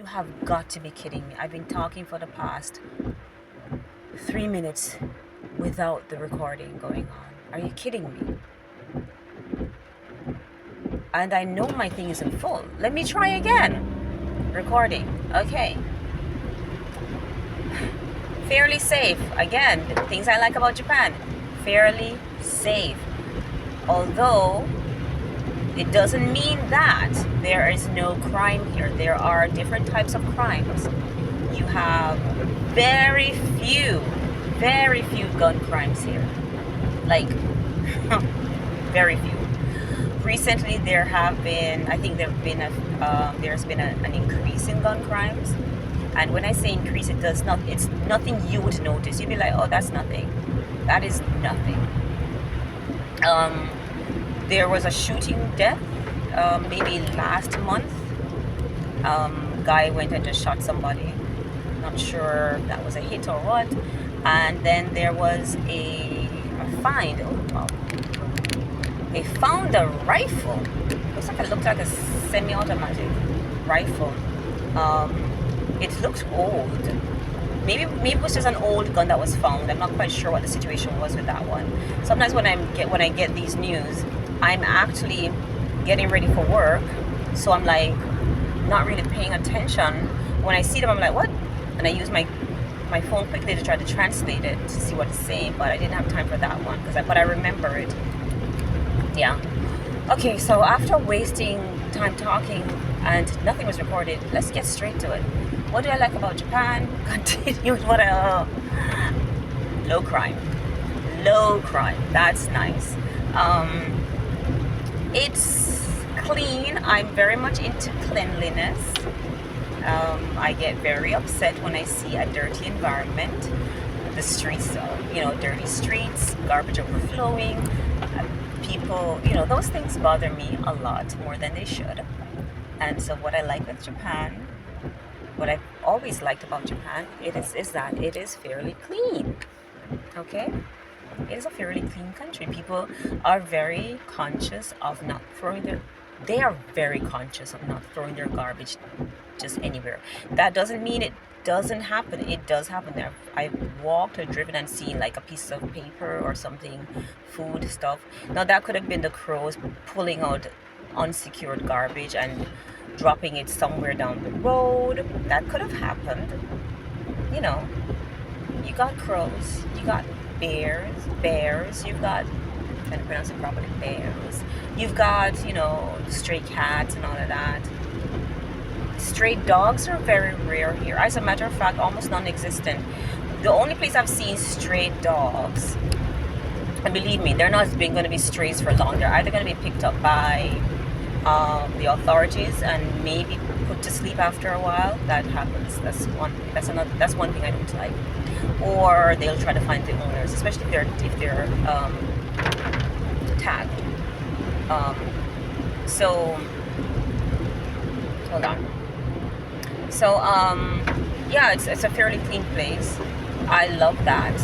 You have got to be kidding me. I've been talking for the past 3 minutes without the recording going on. Are you kidding me? And I know my thing isn't full. Let me try again. Recording. Okay. Fairly safe. Again, the things I like about Japan. Fairly safe. Although it doesn't mean that there is no crime here. There are different types of crimes. You have very few gun crimes here. Like, very few. Recently, there have been, I think there's been an increase in gun crimes. And when I say increase, it's nothing you would notice. You'd be like, oh, that's nothing. That is nothing. There was a shooting death, maybe last month. Guy went and just shot somebody. Not sure if that was a hit or what. And then there was a find. Oh, wow. They found a rifle. It looked like a semi-automatic rifle. It looked old. Maybe it was just an old gun that was found. I'm not quite sure what the situation was with that one. Sometimes when I get these news, I'm actually getting ready for work, so I'm like not really paying attention. When I see them, I'm like, what? And I use my phone quickly to try to translate it to see what it's saying, but I didn't have time for that one but I remember it. Yeah. Okay, so after wasting time talking and nothing was recorded, let's get straight to it. What do I like about Japan? Continue with low crime. Low crime. That's nice. It's clean. I'm very much into cleanliness. I get very upset when I see a dirty environment. The streets, dirty streets, garbage overflowing. People, those things bother me a lot more than they should. And so what I like with Japan, what I've always liked about Japan, is that it is fairly clean. Okay? It is a fairly clean country. People are very conscious of not throwing their garbage just anywhere. That doesn't mean it doesn't happen. It does happen there. I've walked or driven and seen like a piece of paper or something, food stuff. Now that could have been the crows pulling out unsecured garbage and dropping it somewhere down the road. That could have happened. You got crows, you got bears, you've got, I'm trying to pronounce it properly, bears. You've got, stray cats and all of that. Stray dogs are very rare here. As a matter of fact, almost non-existent. The only place I've seen stray dogs, and believe me, they're not going to be strays for long. They're either going to be picked up by the authorities and maybe put to sleep after a while. That happens. That's one thing I don't like. Or they'll try to find the owners, especially if they're tagged. So hold on. So yeah, it's a fairly clean place. I love that.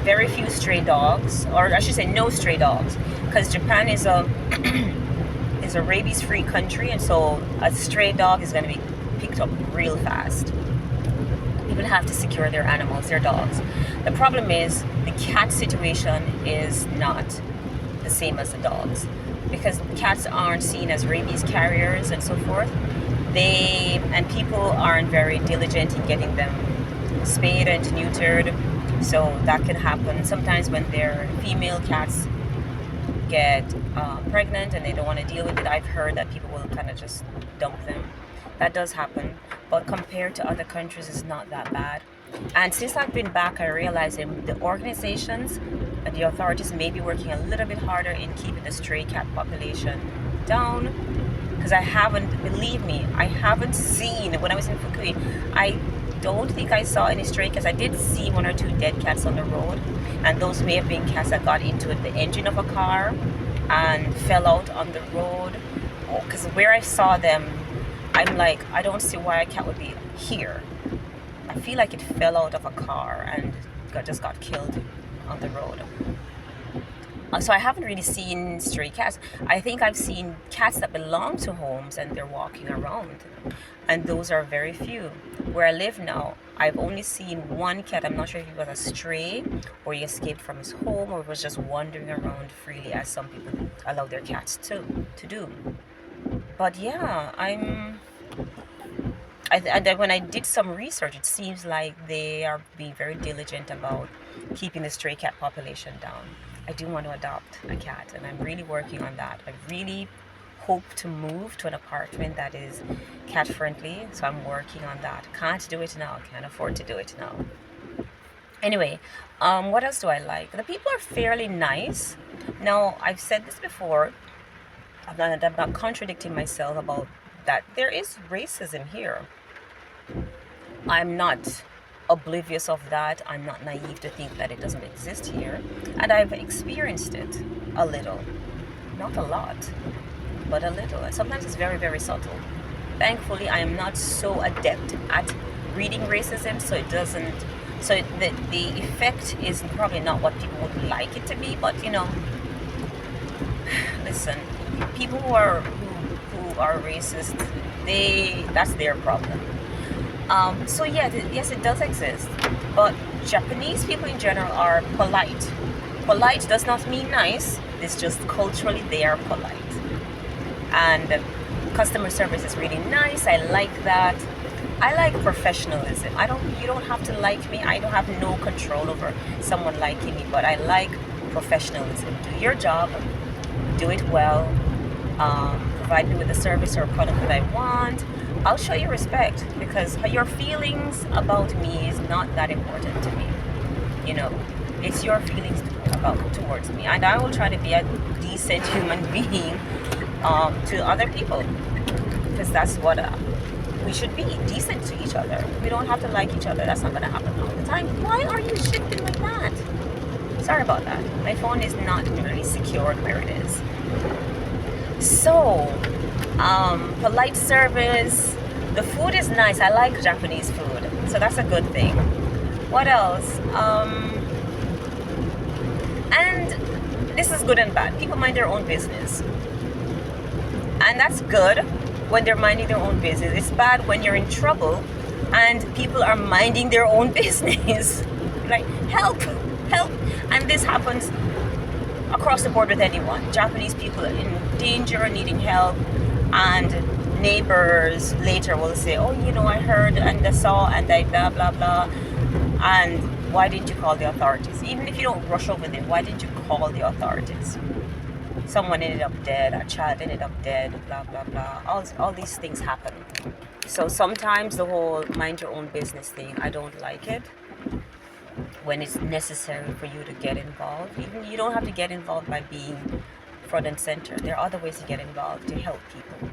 Very few stray dogs, or I should say no stray dogs, because Japan is a rabies-free country, and so a stray dog is going to be picked up real fast. People have to secure their animals, their dogs. The problem is the cat situation is not the same as the dogs, because cats aren't seen as rabies carriers and so forth. And people aren't very diligent in getting them spayed and neutered. So that can happen sometimes when their female cats get pregnant and they don't want to deal with it. I've heard that people will kind of just dump them. That does happen, but compared to other countries, it's not that bad. And since I've been back, I realized the organizations and the authorities may be working a little bit harder in keeping the stray cat population down. Because believe me, I haven't seen, when I was in Fukui, I don't think I saw any stray cats. I did see one or two dead cats on the road, and those may have been cats that got into the engine of a car and fell out on the road. Because where I saw them, I'm like, I don't see why a cat would be here. I feel like it fell out of a car and just got killed on the road. So I haven't really seen stray cats. I think I've seen cats that belong to homes and they're walking around, and those are very few. Where I live now, I've only seen one cat. I'm not sure if he was a stray or he escaped from his home or was just wandering around freely, as some people allow their cats to do. But yeah, and then when I did some research, it seems like they are being very diligent about keeping the stray cat population down. I do want to adopt a cat, and I'm really working on that. I really hope to move to an apartment that is cat friendly, so I'm working on that. Can't do it now, can't afford to do it now. Anyway, what else do I like? The people are fairly nice. Now, I've said this before, I'm not contradicting myself about that. There is racism here. I'm not oblivious of that. I'm not naive to think that it doesn't exist here. And I've experienced it a little. Not a lot, but a little. And sometimes it's very, very subtle. Thankfully, I am not so adept at reading racism, so it doesn't. So the effect is probably not what people would like it to be. But listen, people who are racist, that's their problem. So yeah, yes, it does exist, but Japanese people in general are polite. Polite does not mean nice. It's just culturally they are polite, and customer service is really nice. I like that. I like professionalism. You don't have to like me. I don't have no control over someone liking me, but I like professionalism. Do your job, do it well, provide me with the service or product that I want. I'll show you respect, because your feelings about me is not that important to me. It's your feelings towards me, and I will try to be a decent human being to other people, because that's what we should be, decent to each other. We don't have to like each other. That's not going to happen all the time. Why are you shifting like that? Sorry about that. My phone is not really secured where it is. So, polite service. The food is nice. I like Japanese food, so that's a good thing. What else? And this is good and bad. People mind their own business, and that's good when they're minding their own business. It's bad when you're in trouble and people are minding their own business. Like, help, and this happens across the board with anyone. Japanese people in danger, needing help, and neighbors later will say, oh, I heard and I saw and I blah blah blah, and why didn't you call the authorities? Even if you don't rush over there, why didn't you call the authorities? Someone ended up dead, a child ended up dead, blah blah blah. All these things happen. So sometimes the whole mind your own business thing, I don't like it. When it's necessary for you to get involved, even you don't have to get involved by being front and center. There are other ways to get involved to help people.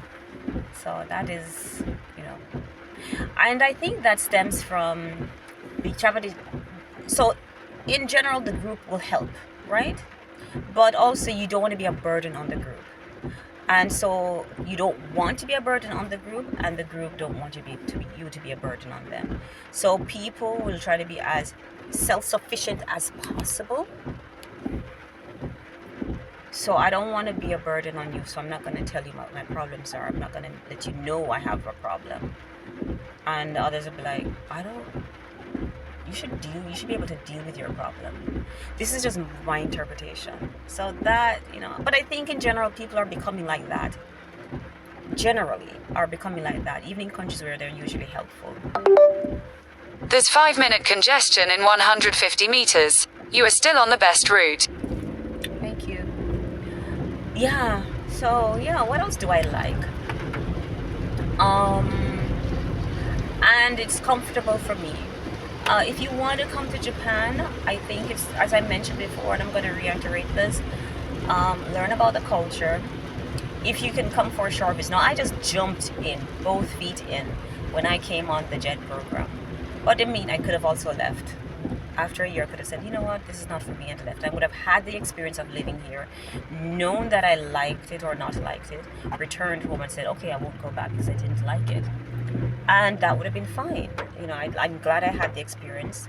So that is, and I think that stems from the Japanese. So in general, the group will help, right? But also you don't want to be a burden on the group. And so you don't want to be a burden on the group, and the group don't want you to be a burden on them. So people will try to be as self-sufficient as possible. So I don't want to be a burden on you, so I'm not going to tell you what my problems are. I'm not going to let you know I have a problem. And others will be like, you should be able to deal with your problem. This is just my interpretation. So that, but I think in general people are becoming like that. Even in countries where they're usually helpful. There's 5-minute congestion in 150 meters. You are still on the best route. Thank you. Yeah, so what else do I like? And it's comfortable for me. If you want to come to Japan, I think it's, as I mentioned before, and I'm going to reiterate this, learn about the culture. If you can come for a short visit. Now, I just jumped in, both feet in, when I came on the JET program. But I mean, I could have also left after a year, I could have said, you know what, this is not for me, and left. I would have had the experience of living here, known that I liked it or not liked it, returned home and said, okay, I won't go back because I didn't like it. And that would have been fine. You know, I'm glad I had the experience,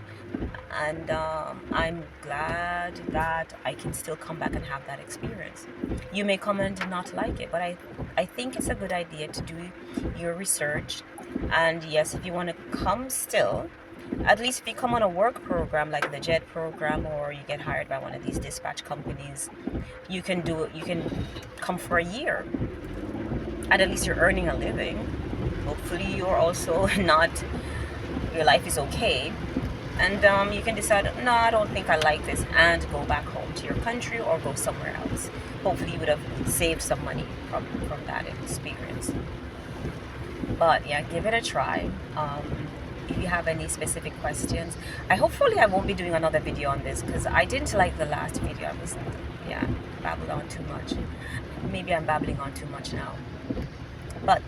and I'm glad that I can still come back and have that experience. You may come and not like it, but I think it's a good idea to do your research. And yes, if you want to come still, at least if you come on a work program like the JET program, or you get hired by one of these dispatch companies, you can come for a year, and at least you're earning a living. Hopefully you're also not, your life is okay, and you can decide, no, I don't think I like this, and go back home to your country or go somewhere else. Hopefully you would have saved some money from that experience. But yeah, give it a try. If you have any specific questions, hopefully I won't be doing another video on this, because I didn't like the last video. I was, babbled on too much. Maybe I'm babbling on too much now. But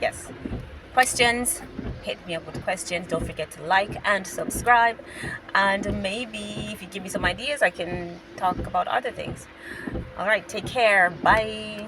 yes, questions, hit me up with questions. Don't forget to like and subscribe, and maybe if you give me some ideas, I can talk about other things. All right, take care. Bye.